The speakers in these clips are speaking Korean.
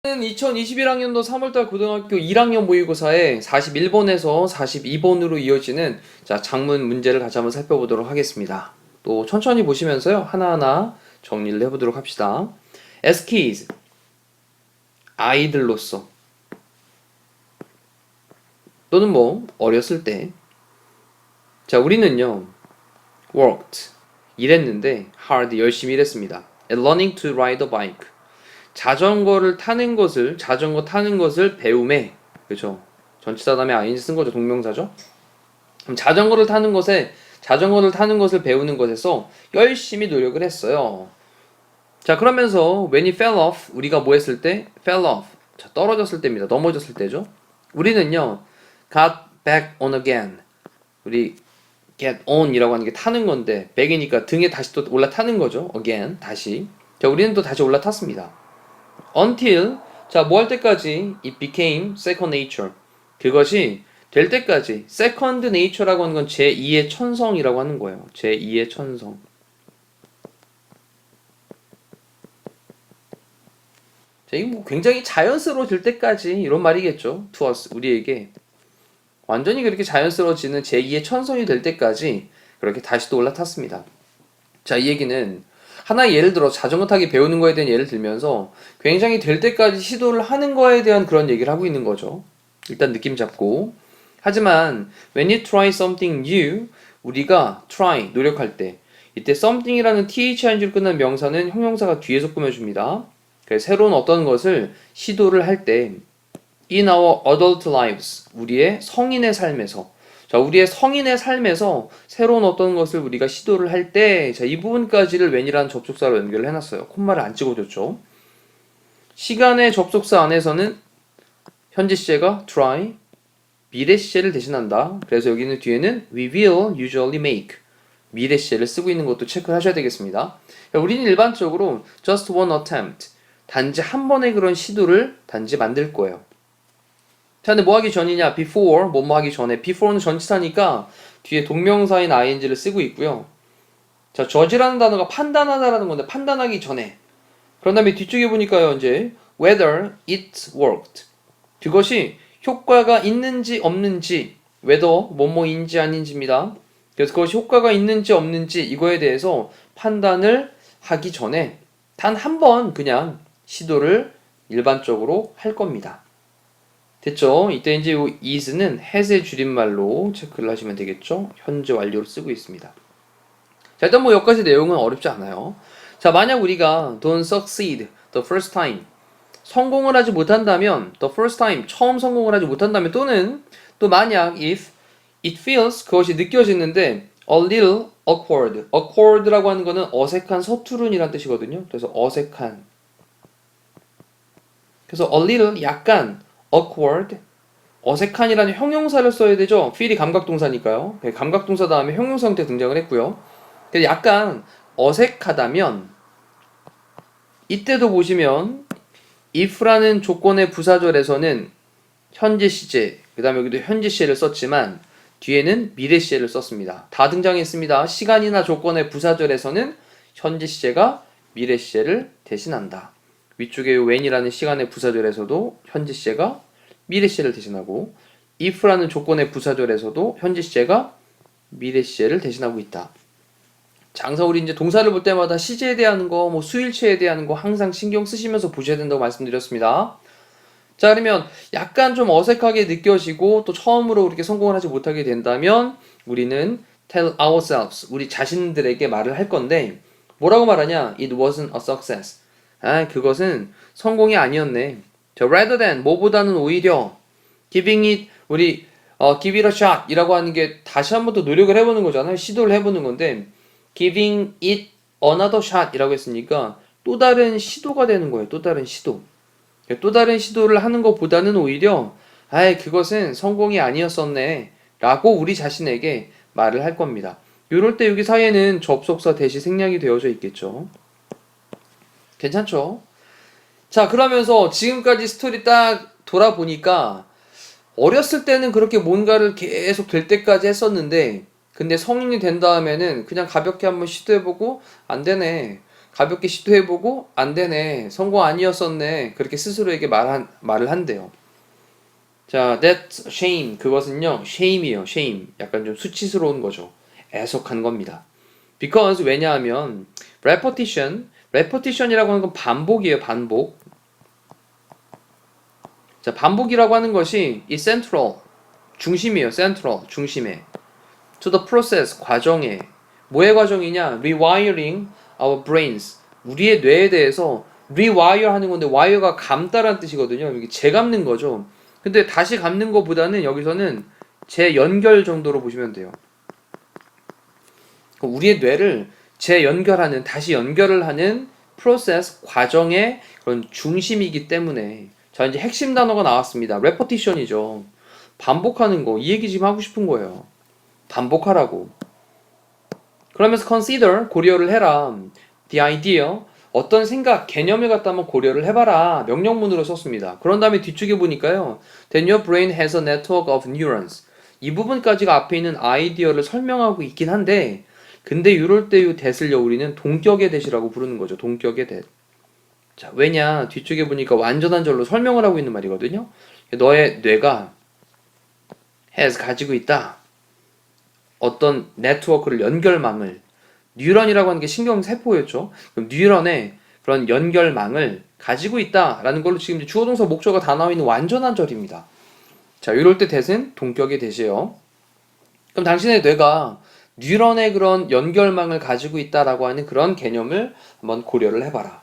는 2021학년도 3월달 고등학교 1학년 모의고사에 41번에서 42번으로 이어지는 장문 문제를 같이 한번 살펴보도록 하겠습니다. 또 천천히 보시면서요, 하나하나 정리를 해보도록 합시다. As kids, 아이들로서 또는 어렸을 때, 우리는요 worked, 일했는데 hard, 열심히 일했습니다. at learning to ride a bike, 자전거 타는 것을 배움에, 그죠? 전치사 다음에 ing 쓴 거죠. 동명사죠. 그럼 자전거를 타는 것을 배우는 것에서 열심히 노력을 했어요. 자, 그러면서 when he fell off, 우리가 뭐 했을 때? fell off. 자, 떨어졌을 때입니다. 넘어졌을 때죠. 우리는요 got back on again. 우리 get on 이라고 하는 게 타는 건데, back이니까 등에 다시 또 올라타는 거죠. again, 다시. 자, 우리는 또 다시 올라탔습니다. until, 뭐 할 때까지? it became second nature. 그것이 될 때까지. second nature라고 하는 건 제2의 천성이라고 하는 거예요. 제2의 천성. 자, 이거 굉장히 자연스러워질 때까지 이런 말이겠죠. to us, 우리에게. 완전히 그렇게 자연스러워지는 제2의 천성이 될 때까지 그렇게 다시 또 올라탔습니다. 자, 이 얘기는 하나의 예를 들어 자전거 타기 배우는 거에 대한 예를 들면서 굉장히 될 때까지 시도를 하는 거에 대한 그런 얘기를 하고 있는 거죠. 일단 느낌 잡고. 하지만 when you try something new, 우리가 try, 노력할 때, 이때 something이라는 thing으로 끝난 명사는 형용사가 뒤에서 꾸며줍니다. 그래서 새로운 어떤 것을 시도를 할 때 in our adult lives, 우리의 성인의 삶에서, 우리의 성인의 삶에서 새로운 어떤 것을 우리가 시도를 할 때, 이 부분까지를 when이라는 접속사로 연결을 해놨어요. 콤마를 안 찍어줬죠. 시간의 접속사 안에서는 현재 시제가 try, 미래 시제를 대신한다. 그래서 여기는 뒤에는 we will usually make, 미래 시제를 쓰고 있는 것도 체크하셔야 되겠습니다. 우리는 일반적으로 just one attempt, 단지 한 번의 그런 시도를 단지 만들 거예요. 자, 근데 뭐 하기 전이냐? before, 뭐 하기 전에. before는 전치사니까 뒤에 동명사인 ing를 쓰고 있고요. 자, judge라는 단어가 판단하다라는 건데, 판단하기 전에. 그런 다음에 뒤쪽에 보니까요, 이제 whether it worked, 그것이 효과가 있는지 없는지, whether 뭐뭐인지 아닌지입니다. 그래서 그것이 효과가 있는지 없는지 이거에 대해서 판단을 하기 전에 단 한 번 그냥 시도를 일반적으로 할 겁니다. 됐죠? 이때 이제 이 is는 has의 줄임말로 체크를 하시면 되겠죠? 현재 완료로 쓰고 있습니다. 자, 일단 여기까지 내용은 어렵지 않아요. 자, 만약 우리가 don't succeed the first time, 성공을 하지 못한다면, the first time, 처음 성공을 하지 못한다면, 또는 또 만약 if it feels, 그것이 느껴지는데 a little awkward, awkward라고 하는 거는 어색한, 서투른이란 뜻이거든요. 그래서 어색한. 그래서 a little, 약간, awkward, 어색한이라는 형용사를 써야 되죠. feel이 감각동사니까요. 감각동사 다음에 형용사 형태 등장을 했고요. 근데 약간 어색하다면, 이때도 보시면 if라는 조건의 부사절에서는 현재 시제, 그 다음에 여기도 현재 시제를 썼지만 뒤에는 미래 시제를 썼습니다. 다 등장했습니다. 시간이나 조건의 부사절에서는 현재 시제가 미래 시제를 대신한다. 위쪽에 when이라는 시간의 부사절에서도 현재 시제가 미래 시제를 대신하고, if라는 조건의 부사절에서도 현재 시제가 미래 시제를 대신하고 있다. 자, 항상 우리 이제 동사를 볼 때마다 시제에 대한 거, 수일체에 대한 거 항상 신경 쓰시면서 보셔야 된다고 말씀드렸습니다. 자, 그러면 약간 좀 어색하게 느껴지고 또 처음으로 그렇게 성공을 하지 못하게 된다면 우리는 tell ourselves, 우리 자신들에게 말을 할 건데, 뭐라고 말하냐? It wasn't a success. 그것은 성공이 아니었네. 자, rather than, 뭐보다는 오히려 giving it, 우리 give it a shot 이라고 하는 게 다시 한 번 더 노력을 해보는 거잖아요. 시도를 해보는 건데, giving it another shot 이라고 했으니까 또 다른 시도가 되는 거예요. 또 다른 시도. 또 다른 시도를 하는 것보다는 오히려 그것은 성공이 아니었었네 라고 우리 자신에게 말을 할 겁니다. 이럴 때 여기 사이에는 접속사 대시 생략이 되어져 있겠죠. 괜찮죠? 자, 그러면서 지금까지 스토리 딱 돌아보니까 어렸을 때는 그렇게 뭔가를 계속 될 때까지 했었는데 근데 성인이 된 다음에는 그냥 가볍게 한번 시도해보고 안 되네. 가볍게 시도해보고 안 되네. 성공 아니었었네. 그렇게 스스로에게 말을 한대요. 자, that's shame. 그것은요, shame이에요. shame. 약간 좀 수치스러운 거죠. 애석한 겁니다. because 왜냐하면 repetition이라고 하는 건 반복이에요. 반복. 자, 반복이라고 하는 것이 이 central 중심이에요. central 중심에 to the process 과정에 뭐의 과정이냐? rewiring our brains 우리의 뇌에 대해서 rewire 하는 건데 wire가 감다라는 뜻이거든요. 이게 재감는 거죠. 근데 다시 감는 것보다는 여기서는 재연결 정도로 보시면 돼요. 우리의 뇌를 재연결하는 다시 연결을 하는 프로세스 과정의 그런 중심이기 때문에 자 이제 핵심 단어가 나왔습니다. repetition이죠. 반복하는 거 이 얘기 지금 하고 싶은 거예요. 반복하라고. 그러면서 consider 고려를 해라. the idea 어떤 생각, 개념을 갖다 한번 고려를 해봐라. 명령문으로 썼습니다. 그런 다음에 뒤쪽에 보니까요. Then your brain has a network of neurons. 이 부분까지가 앞에 있는 아이디어를 설명하고 있긴 한데 근데 이럴 때 이 that을요 우리는 동격의 that이라고 부르는 거죠. 동격의 that. 자, 왜냐 뒤쪽에 보니까 완전한 절로 설명을 하고 있는 말이거든요. 너의 뇌가 has 가지고 있다. 어떤 네트워크를 연결망을 뉴런이라고 하는 게 신경세포였죠. 그럼 뉴런의 그런 연결망을 가지고 있다라는 걸로 지금 주어 동사 목적어가 다 나와 있는 완전한 절입니다. 자, 이럴 때 that은 동격의 that이에요. 그럼 당신의 뇌가 뉴런의 그런 연결망을 가지고 있다라고 하는 그런 개념을 한번 고려를 해봐라.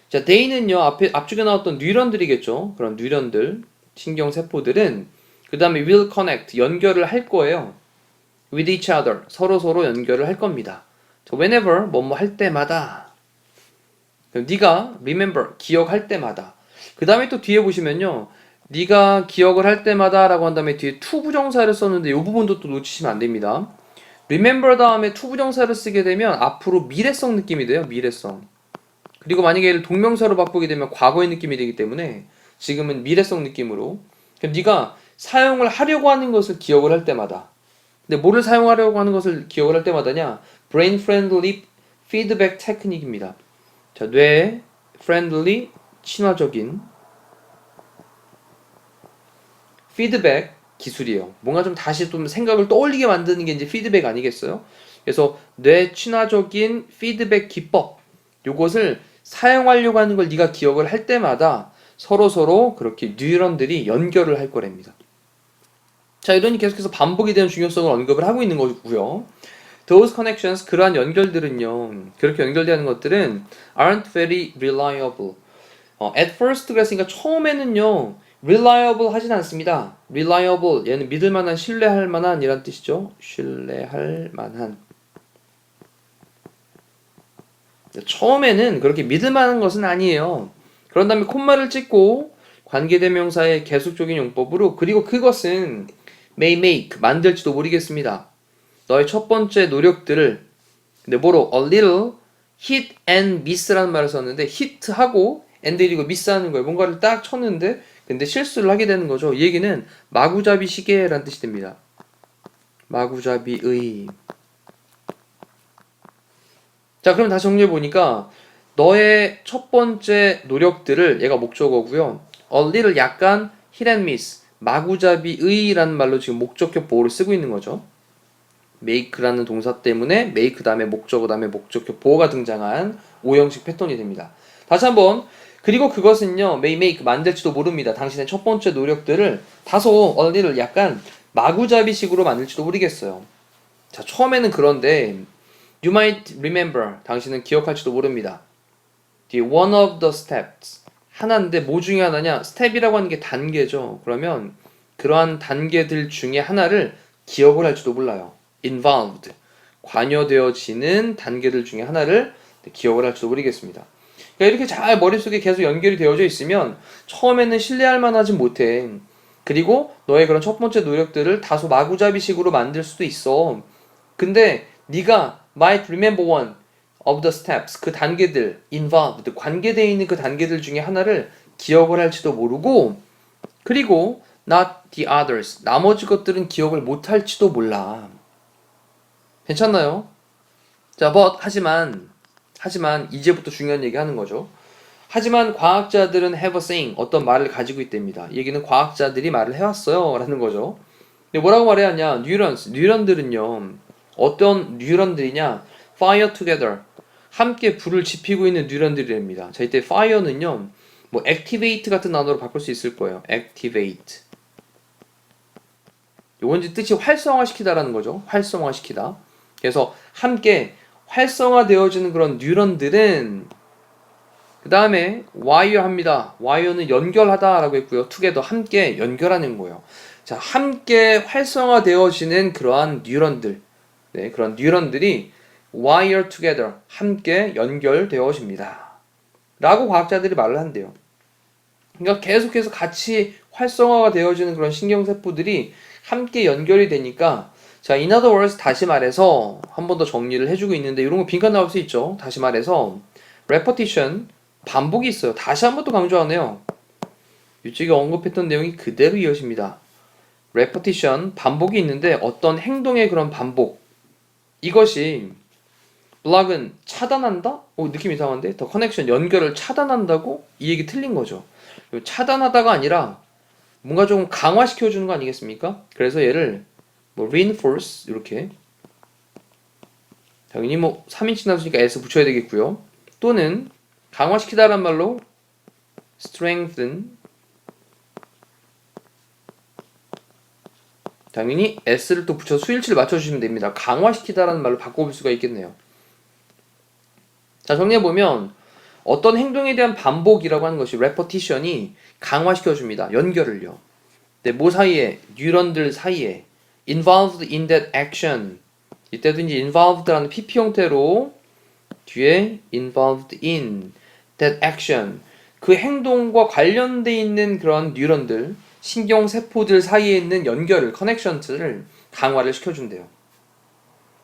자, they는요 앞쪽에 나왔던 뉴런들이겠죠. 그런 뉴런들, 신경세포들은 그 다음에 will connect 연결을 할 거예요. with each other 서로 연결을 할 겁니다. 자, whenever 뭐뭐 할 때마다 네가 remember 기억할 때마다 그 다음에 또 뒤에 보시면요 네가 기억을 할 때마다 라고 한 다음에 뒤에 to 부정사를 썼는데 이 부분도 또 놓치시면 안 됩니다. remember 다음에 to 부정사를 쓰게 되면 앞으로 미래성 느낌이 돼요. 미래성. 그리고 만약에 얘를 동명사로 바꾸게 되면 과거의 느낌이 되기 때문에 지금은 미래성 느낌으로 그럼 네가 사용을 하려고 하는 것을 기억을 할 때마다 근데 뭐를 사용하려고 하는 것을 기억을 할 때마다냐? brain friendly feedback 테크닉입니다. 자, 뇌 friendly 친화적인 피드백 기술이에요. 뭔가 좀 다시 좀 생각을 떠올리게 만드는 게 이제 피드백 아니겠어요? 그래서 뇌 친화적인 피드백 기법 요것을 사용하려고 하는 걸 네가 기억을 할 때마다 서로 그렇게 뉴런들이 연결을 할 거랍니다. 자, 이러니 계속해서 반복이 되는 중요성을 언급을 하고 있는 거고요. Those connections, 그러한 연결들은요, 그렇게 연결되는 것들은 aren't very reliable. At first 그랬으니까 처음에는요, reliable 하진 않습니다. reliable, 얘는 믿을 만한, 신뢰할 만한 이란 뜻이죠. 신뢰할 만한. 처음에는 그렇게 믿을 만한 것은 아니에요. 그런 다음에 콤마를 찍고 관계대명사의 계속적인 용법으로 그리고 그것은 may make 만들지도 모르겠습니다. 너의 첫 번째 노력들을 근데 뭐로 a little hit and miss라는 말을 썼는데 hit하고 and이고 miss하는 거예요. 뭔가를 딱 쳤는데 근데 실수를 하게 되는 거죠. 이 얘기는 마구잡이 시계라는 뜻이 됩니다. 마구잡이의. 자, 그럼 다시 정리해 보니까 너의 첫 번째 노력들을 얘가 목적어고요. a little 약간 hit and miss 마구잡이의라는 말로 지금 목적격 보호를 쓰고 있는 거죠. make라는 동사 때문에 make 다음에 목적어 다음에 목적격 보호가 등장한 오형식 패턴이 됩니다. 다시 한번 그리고 그것은요 may make 만들지도 모릅니다. 당신의 첫 번째 노력들을 다소 a little 약간 마구잡이식으로 만들지도 모르겠어요. 자, 처음에는 그런데 you might remember 당신은 기억할지도 모릅니다. the one of the steps 하나인데 뭐 중에 하나냐? 스텝이라고 하는 게 단계죠. 그러면 그러한 단계들 중에 하나를 기억을 할지도 몰라요. involved 관여되어지는 단계들 중에 하나를 기억을 할지도 모르겠습니다. 그러니까 이렇게 잘 머릿속에 계속 연결이 되어져 있으면 처음에는 신뢰할 만하지 못해. 그리고 너의 그런 첫 번째 노력들을 다소 마구잡이식으로 만들 수도 있어. 근데 네가 might remember one of the steps 그 단계들 involved 관계되어 있는 그 단계들 중에 하나를 기억을 할지도 모르고 그리고 not the others. 나머지 것들은 기억을 못할지도 몰라. 괜찮나요? 자, 하지만 이제부터 중요한 얘기 하는 거죠. 하지만 과학자들은 have a saying, 어떤 말을 가지고 있답니다. 이 얘기는 과학자들이 말을 해왔어요 라는 거죠. 근데 뭐라고 말해야 하냐? 뉴런들은요, 어떤 뉴런들이냐? fire together, 함께 불을 지피고 있는 뉴런들이랍니다. 자, 이때 fire는요, 뭐 activate 같은 단어로 바꿀 수 있을 거예요. activate. 요건 이제 뜻이 활성화시키다라는 거죠. 활성화시키다. 그래서 함께 활성화되어지는 그런 뉴런들은 그 다음에 wire합니다. wire는 연결하다라고 했고요. together, 함께 연결하는 거예요. 자, 함께 활성화되어지는 그러한 뉴런들, 네, 그런 뉴런들이 wire together, 함께 연결되어집니다. 라고 과학자들이 말을 한대요. 그러니까 계속해서 같이 활성화가 되어지는 그런 신경세포들이 함께 연결이 되니까, 자, in other words, 다시 말해서 한 번 더 정리를 해주고 있는데 이런 거 빈칸 나올 수 있죠. 다시 말해서 repetition, 반복이 있어요. 다시 한 번 더 강조하네요. 이쪽에 언급했던 내용이 그대로 이어집니다. repetition, 반복이 있는데 어떤 행동의 그런 반복, 이것이 block은 차단한다? 느낌 이상한데? 더 커넥션, 연결을 차단한다고? 이 얘기 틀린 거죠. 차단하다가 아니라 뭔가 좀 강화시켜주는 거 아니겠습니까? 그래서 얘를 뭐 reinforce 이렇게, 당연히 뭐 3인칭 단수니까 s 붙여야 되겠고요. 또는 강화시키다란 말로 strengthen, 당연히 s를 또 붙여서 수일치를 맞춰주시면 됩니다. 강화시키다라는 말로 바꿔볼 수가 있겠네요. 자, 정리해보면 어떤 행동에 대한 반복이라고 하는 것이 repetition이 강화시켜줍니다. 연결을요. 네, 뭐 사이에? 뉴런들 사이에 involved in that action, 이때도 이제 involved라는 PP 형태로 뒤에 involved in that action, 그 행동과 관련돼 있는 그런 뉴런들, 신경세포들 사이에 있는 연결을, 커넥션들을 강화를 시켜준대요.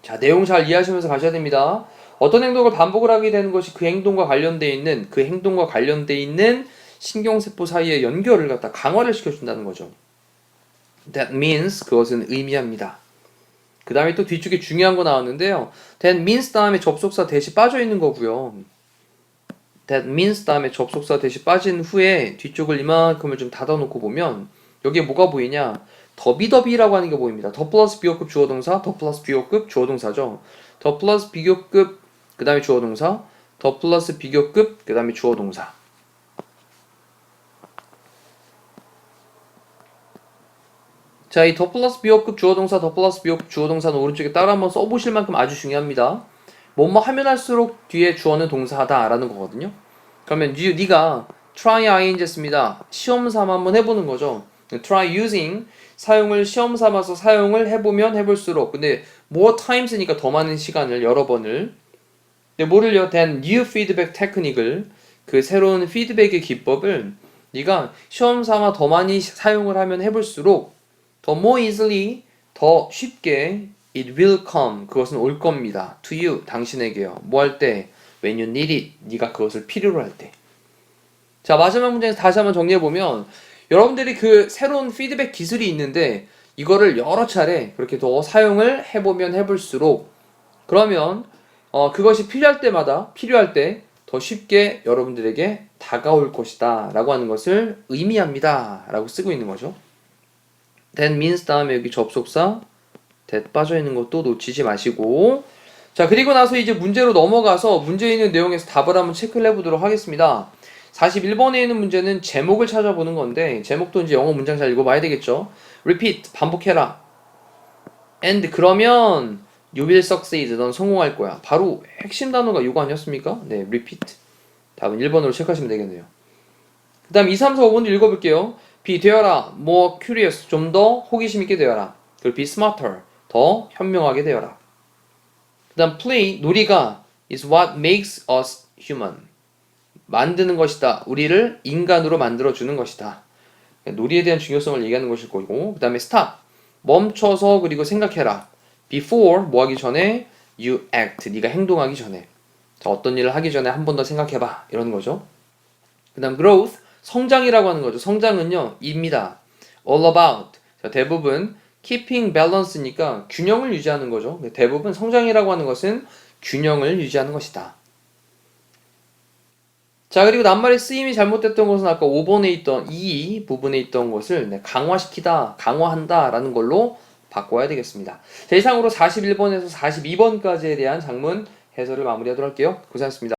자, 내용 잘 이해하시면서 가셔야 됩니다. 어떤 행동을 반복을 하게 되는 것이 그 행동과 관련돼 있는 신경세포 사이의 연결을 갖다 강화를 시켜준다는 거죠. That means, 그것은 의미합니다. 그 다음에 또 뒤쪽에 중요한 거 나왔는데요. That means 다음에 접속사 대시 빠져 있는 거고요. That means 다음에 접속사 대시 빠진 후에 뒤쪽을 이만큼을 좀 닫아놓고 보면 여기에 뭐가 보이냐? 더비더비라고 하는 게 보입니다. 더 플러스 비교급 주어동사, 더 플러스 비교급 주어동사죠. 더 플러스 비교급 그 다음에 주어동사, 더 플러스 비교급 그 다음에 주어동사. 자, 이 더 플러스 비교급 주어동사, 더 플러스 비교급 주어동사는 오른쪽에 따라 한번 써보실 만큼 아주 중요합니다. 뭐뭐 하면 할수록 뒤에 주어는 동사하다 라는 거거든요. 그러면 네가 try ing 했습니다. 시험 삼아 한번 해보는 거죠. try using, 사용을 시험 삼아서 사용을 해보면 해볼수록, 근데 more times니까 더 많은 시간을, 여러 번을. 근데 뭐를요? then new feedback technique을, 그 새로운 피드백의 기법을 네가 시험 삼아 더 많이 사용을 하면 해볼수록 더 more easily, 더 쉽게 it will come, 그것은 올 겁니다. to you, 당신에게요. 뭐 할 때? when you need it, 네가 그것을 필요로 할 때. 자, 마지막 문제에서 다시 한번 정리해보면 여러분들이 그 새로운 피드백 기술이 있는데 이거를 여러 차례 그렇게 더 사용을 해보면 해볼수록, 그러면 그것이 필요할 때 더 쉽게 여러분들에게 다가올 것이다 라고 하는 것을 의미합니다 라고 쓰고 있는 거죠. that means 다음에 여기 접속사 that 빠져 있는 것도 놓치지 마시고, 자, 그리고 나서 이제 문제로 넘어가서 문제에 있는 내용에서 답을 한번 체크를 해보도록 하겠습니다. 41번에 있는 문제는 제목을 찾아보는 건데, 제목도 이제 영어 문장 잘 읽어봐야 되겠죠. repeat, 반복해라. and, 그러면 you will succeed, 넌 성공할 거야. 바로 핵심 단어가 이거 아니었습니까? 네, repeat. 답은 1번으로 체크하시면 되겠네요. 그 다음 2, 3, 4, 5번도 읽어볼게요. be, 되어라. more curious, 좀 더 호기심 있게 되어라. 그리고 be smarter, 더 현명하게 되어라. 그 다음 play, 놀이가 is what makes us human, 만드는 것이다. 우리를 인간으로 만들어주는 것이다. 놀이에 대한 중요성을 얘기하는 것일 거고, 그 다음에 stop, 멈춰서 그리고 생각해라. before, 뭐 하기 전에, you act, 네가 행동하기 전에. 자, 어떤 일을 하기 전에 한 번 더 생각해봐. 이런 거죠. 그 다음 growth, 성장이라고 하는 거죠. 성장은요, 입니다. all about. 자, 대부분 keeping balance니까 균형을 유지하는 거죠. 대부분 성장이라고 하는 것은 균형을 유지하는 것이다. 자, 그리고 낱말의 쓰임이 잘못됐던 것은 아까 5번에 있던 이 부분에 있던 것을 강화시키다, 강화한다 라는 걸로 바꿔야 되겠습니다. 자, 이상으로 41번에서 42번까지에 대한 작문 해설을 마무리하도록 할게요. 고생하셨습니다.